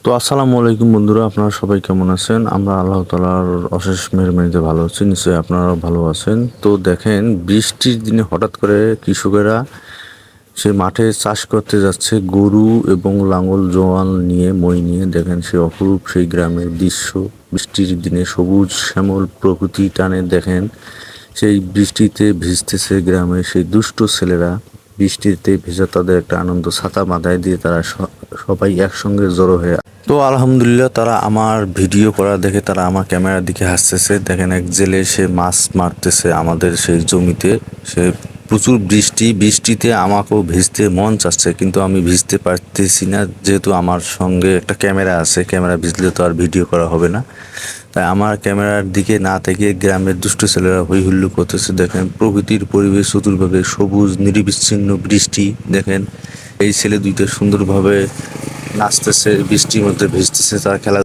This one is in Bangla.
তো আসসালামু আলাইকুম বন্ধুরা, আপনারা সবাই কেমন আছেন? আমরা আল্লাহ তাআলার অশেষ মেহরবানিতে ভালো আছি। নিশ্চয়ই আপনারাও ভালো আছেন। তো দেখেন, বৃষ্টির দিনে হঠাৎ করে কৃষকেরা সে মাঠে চাষ করতে যাচ্ছে গরু এবং লাঙল জোয়াল নিয়ে, মই নিয়ে। দেখেন সে অপরূপ সেই গ্রামের দৃশ্য। বৃষ্টির দিনে সবুজ শ্যামল প্রকৃতি টানে। দেখেন সেই বৃষ্টিতে ভিজতেছে গ্রামের সেই দুষ্ট ছেলেরা। বৃষ্টিতে ভেজা তাদের একটা আনন্দ, ছাতা মাথায় দিয়ে তারা সবাই একসঙ্গে জড়ো হয়ে। তো আলহামদুলিল্লাহ, তারা আমার ভিডিও করা দেখে তারা আমার ক্যামেরার দিকে হাসতেছে। দেখেন এক জেলে সে মাছ মারতেছে আমাদের সেই জমিতে। সে প্রচুর বৃষ্টিতে আমাকেও ভিজতে মন চাচ্ছে, কিন্তু আমি ভিজতে পারতেছি না, যেহেতু আমার সঙ্গে একটা ক্যামেরা আছে। ক্যামেরা ভিজলে তো আর ভিডিও করা হবে না, তাই আমার ক্যামেরার দিকে না থেকে গ্রামের দুষ্ট ছেলেরা হই হুল্লোড় করতেছে। দেখেন প্রকৃতির পরিবেশ, চতুর্ভাবে সবুজ নিরবিচ্ছিন্ন বৃষ্টি। দেখেন এই ছেলে দুইটা সুন্দরভাবে নাচতেছে, বৃষ্টির মধ্যে ভিজতেছে, তারা খেলা